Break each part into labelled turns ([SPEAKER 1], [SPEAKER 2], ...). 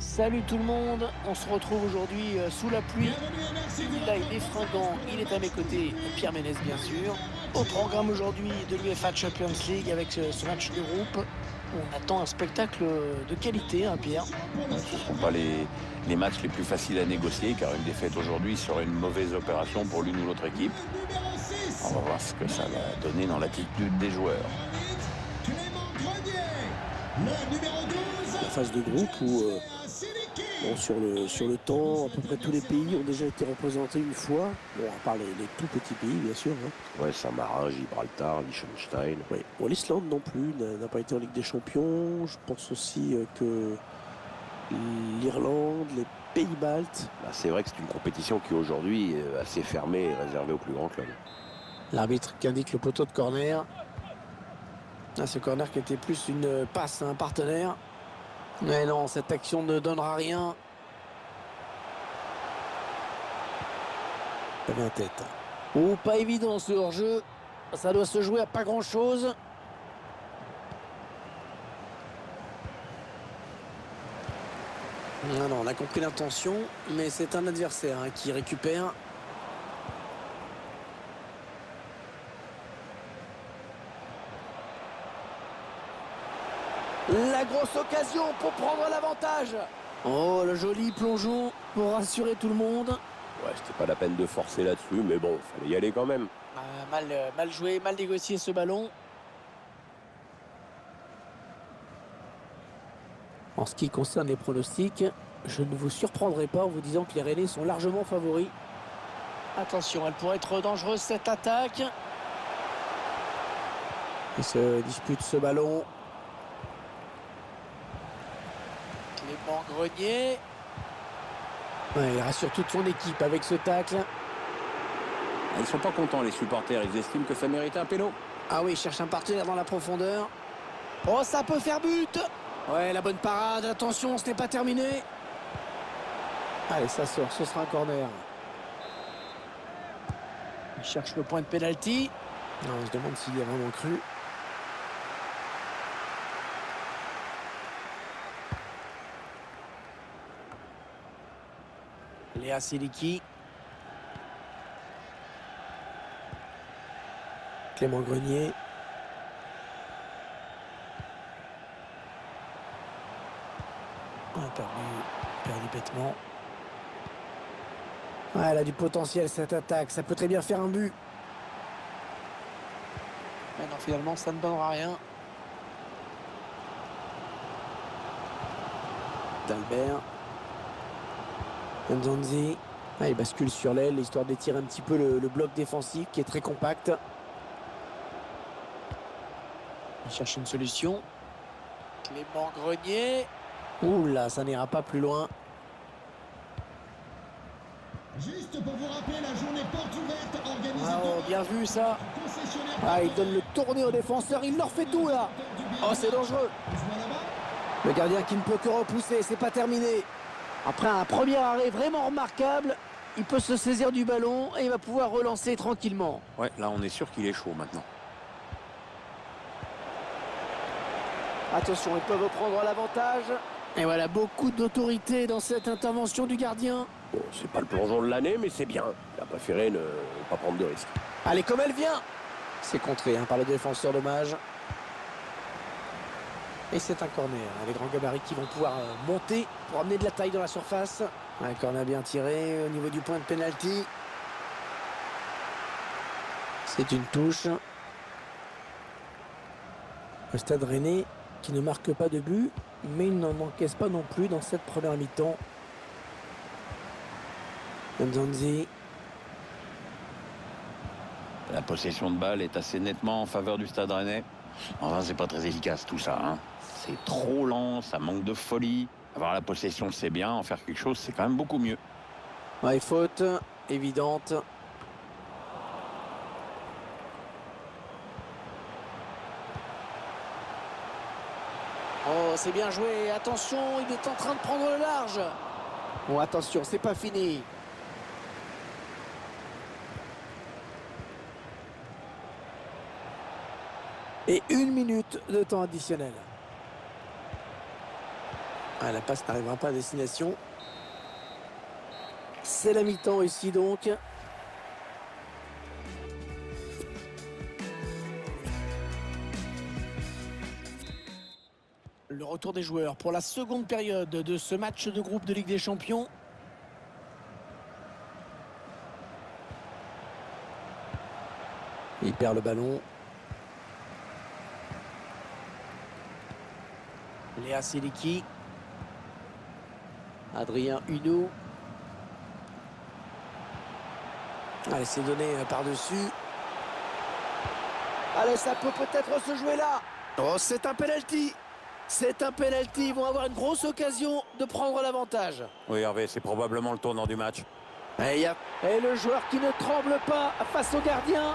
[SPEAKER 1] Salut tout le monde, on se retrouve aujourd'hui sous la pluie. Là, il est fringant, il est à mes côtés, Pierre Ménès bien sûr. Au programme aujourd'hui de l'UEFA Champions League avec ce match de groupe. On attend un spectacle de qualité, hein, Pierre.
[SPEAKER 2] Ce ne seront pas les matchs les plus faciles à négocier, car une défaite aujourd'hui serait une mauvaise opération pour l'une ou l'autre équipe. On va voir ce que ça va donner dans l'attitude des joueurs.
[SPEAKER 3] La phase de groupe où sur le temps, à peu près tous les pays ont déjà été représentés une fois. Bon, à part les tout petits pays, bien sûr. Hein.
[SPEAKER 4] Ouais, Saint-Marin, Gibraltar, Liechtenstein.
[SPEAKER 3] Oui. Bon, l'Islande non plus n'a pas été en Ligue des Champions. Je pense aussi que l'Irlande, les Pays-Baltes.
[SPEAKER 4] C'est vrai que c'est une compétition qui aujourd'hui est assez fermée et réservée aux plus grands clubs.
[SPEAKER 1] L'arbitre qui indique le poteau de corner. Ce corner qui était plus une passe à un partenaire. Mais non, cette action ne donnera rien.
[SPEAKER 3] Il y avait un tête.
[SPEAKER 1] Oh, pas évident ce hors-jeu. Ça doit se jouer à pas grand-chose. Non, on a compris l'intention, mais c'est un adversaire qui récupère. La grosse occasion pour prendre l'avantage. Oh, le joli plongeon pour rassurer tout le monde.
[SPEAKER 4] Ouais, c'était pas la peine de forcer là-dessus, mais bon, fallait y aller quand même.
[SPEAKER 1] Mal joué, mal négocié ce ballon. En ce qui concerne les pronostics, je ne vous surprendrai pas en vous disant que les Rennais sont largement favoris. Attention, elle pourrait être dangereuse cette attaque. Il se dispute ce ballon. Clément Grenier. Ouais, il rassure toute son équipe avec ce tacle.
[SPEAKER 2] Ils sont pas contents, les supporters. Ils estiment que ça mérite un péno.
[SPEAKER 1] Ah oui, il cherche un partenaire dans la profondeur. Oh, ça peut faire but. Ouais, la bonne parade. Attention, ce n'est pas terminé. Allez, ça sort. Ce sera un corner. Il cherche le point de pénalty. Non, on se demande s'il y a vraiment cru. Léa Siliki. Clément Grenier. Perdu bêtement. Ouais, elle a du potentiel cette attaque. Ça peut très bien faire un but. Mais non, finalement, ça ne donnera rien. D'Albert. Nzonzi. Il bascule sur l'aile, histoire d'étirer un petit peu le bloc défensif qui est très compact. Il cherche une solution. Clément Grenier. Ouh là, ça n'ira pas plus loin.
[SPEAKER 5] Juste pour vous rappeler la journée porte ouverte organisée.
[SPEAKER 1] Oh, bien vu ça. Il donne le tourné aux défenseurs. Il leur fait tout là. Oh, c'est dangereux. Le gardien qui ne peut que repousser. C'est pas terminé. Après un premier arrêt vraiment remarquable, il peut se saisir du ballon et il va pouvoir relancer tranquillement.
[SPEAKER 2] Ouais, là, on est sûr qu'il est chaud maintenant.
[SPEAKER 1] Attention, ils peuvent prendre l'avantage. Et voilà, beaucoup d'autorité dans cette intervention du gardien.
[SPEAKER 4] Bon, c'est pas le plongeon de l'année, mais c'est bien. Il a préféré ne pas prendre de risques.
[SPEAKER 1] Allez, comme elle vient. C'est contré par le défenseur, dommage. Et c'est un corner. Les grands gabarits qui vont pouvoir monter pour amener de la taille dans la surface. Un corner bien tiré au niveau du point de pénalty. C'est une touche. Le Stade Rennais qui ne marque pas de but, mais il n'en encaisse pas non plus dans cette première mi-temps. Nzonzi.
[SPEAKER 2] La possession de balle est assez nettement en faveur du Stade Rennais. Enfin, c'est pas très efficace tout ça. C'est trop lent, ça manque de folie. Avoir la possession, c'est bien. En faire quelque chose, c'est quand même beaucoup mieux.
[SPEAKER 1] Ouais, faute évidente. Oh, c'est bien joué. Attention, il est en train de prendre le large. Bon, attention, c'est pas fini. Et 1 minute de temps additionnel.
[SPEAKER 3] Ah, la passe n'arrivera pas à destination. C'est la mi-temps ici donc. Le retour des joueurs pour la seconde période de ce match de groupe de Ligue des Champions. Il perd le ballon. Léa Siliki. Adrien Huneau. Allez, c'est donné par-dessus. Allez, ça peut peut-être se jouer là. Oh, c'est un penalty. C'est un penalty. Ils vont avoir une grosse occasion de prendre l'avantage.
[SPEAKER 2] Oui, Hervé, c'est probablement le tournant du match.
[SPEAKER 3] Et le joueur qui ne tremble pas face au gardien.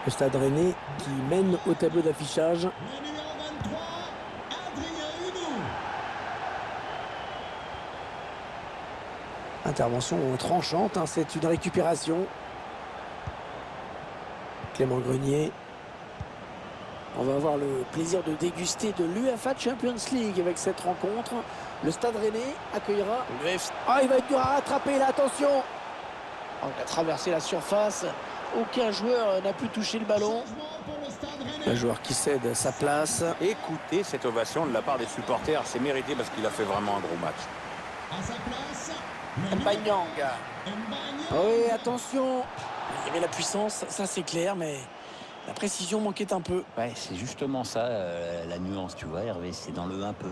[SPEAKER 3] Le Stade Rennais qui mène au tableau d'affichage.
[SPEAKER 5] Le numéro 23, Adrien Huneau.
[SPEAKER 3] Intervention tranchante, hein, c'est une récupération. Clément Grenier. On va avoir le plaisir de déguster de l'UEFA Champions League avec cette rencontre. Le Stade Rennais accueillera le FC. Ah, il va être dur à rattraper là, attention. Oh, il a traversé la surface. Aucun joueur n'a pu toucher le ballon.
[SPEAKER 5] Changement pour le Stade Rennais.
[SPEAKER 3] Un joueur qui cède sa place.
[SPEAKER 2] Écoutez cette ovation de la part des supporters, c'est mérité parce qu'il a fait vraiment un gros match.
[SPEAKER 5] À sa place, le
[SPEAKER 3] Mbanyang.
[SPEAKER 5] Mbanyang.
[SPEAKER 3] Oui, attention. Il y avait la puissance, ça c'est clair, mais la précision manquait un peu.
[SPEAKER 2] Ouais, c'est justement ça, la nuance, tu vois, Hervé, c'est dans le un peu.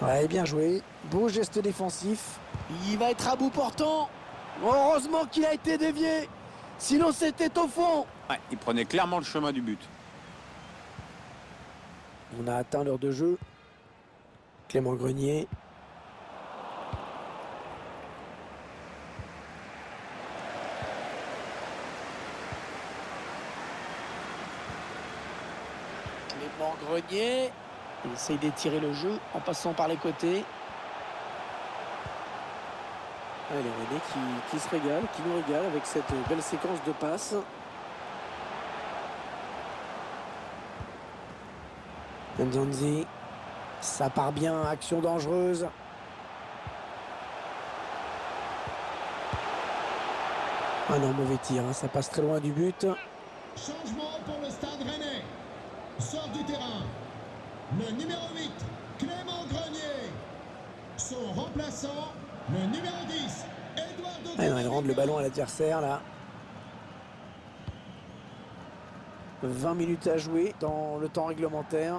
[SPEAKER 3] Ouais, bien joué. Beau geste défensif. Il va être à bout portant. Heureusement qu'il a été dévié. Sinon, c'était au fond.
[SPEAKER 2] Ouais, il prenait clairement le chemin du but.
[SPEAKER 3] On a atteint l'heure de jeu. Clément Grenier. Clément Grenier. Il essaye d'étirer le jeu en passant par les côtés. Allez, René qui se régale, qui nous régale avec cette belle séquence de passes. Nzonzi, ça part bien, action dangereuse. Ah non, mauvais tir, hein, ça passe très loin du but.
[SPEAKER 5] Changement pour le Stade Rennais. Sort du terrain. Le numéro 8, Clément Grenier. Son remplaçant, le numéro 10, Eduardo.
[SPEAKER 3] Ah non, il rend le ballon à l'adversaire là. 20 minutes à jouer dans le temps réglementaire.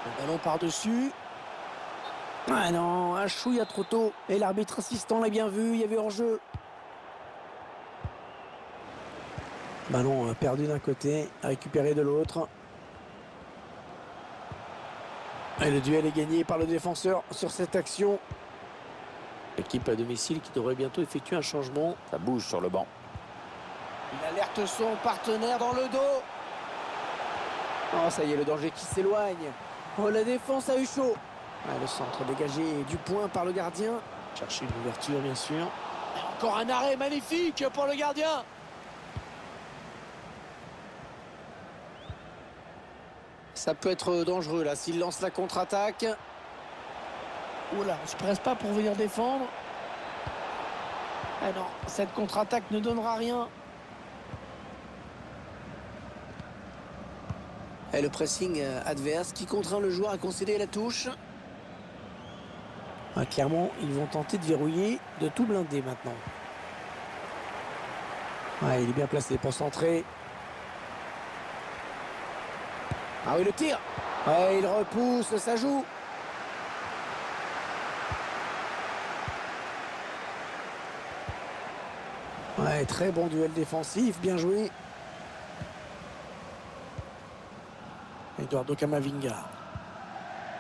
[SPEAKER 3] Le ballon par-dessus. Ah non, un chouïa trop tôt. Et l'arbitre assistant l'a bien vu, il y avait hors-jeu. Ballon perdu d'un côté, récupéré de l'autre. Et le duel est gagné par le défenseur sur cette action. L'équipe à domicile qui devrait bientôt effectuer un changement.
[SPEAKER 2] Ça bouge sur le banc.
[SPEAKER 3] Il alerte son partenaire dans le dos. Oh, ça y est, le danger qui s'éloigne. Oh, la défense a eu chaud. Ah, le centre dégagé du point par le gardien. Chercher une ouverture, bien sûr. Et encore un arrêt magnifique pour le gardien. Ça peut être dangereux, là, s'il lance la contre-attaque. Oula, on se presse pas pour venir défendre. Ah non, cette contre-attaque ne donnera rien. Et le pressing adverse qui contraint le joueur à concéder la touche. Ah, clairement, ils vont tenter de verrouiller, de tout blinder maintenant. Ah, il est bien placé pour centrer. Ah oui, le tir. Ouais, il repousse, ça joue. Ouais, très bon duel défensif, bien joué. Eduardo Camavinga.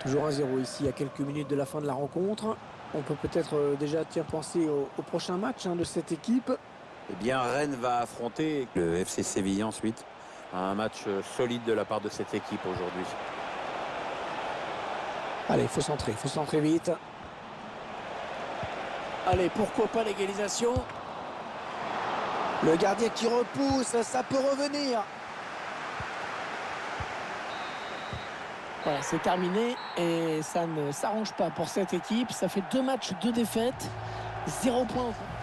[SPEAKER 3] Toujours 1-0 ici à quelques minutes de la fin de la rencontre. On peut peut-être déjà penser au prochain match de cette équipe.
[SPEAKER 2] Eh bien, Rennes va affronter le FC Séville ensuite. Un match solide de la part de cette équipe aujourd'hui.
[SPEAKER 3] Allez, il faut centrer vite. Allez, pourquoi pas l'égalisation. Le gardien qui repousse, ça peut revenir. Voilà, c'est terminé et ça ne s'arrange pas pour cette équipe. Ça fait 2 matchs, 2 défaites, 0 points au compte.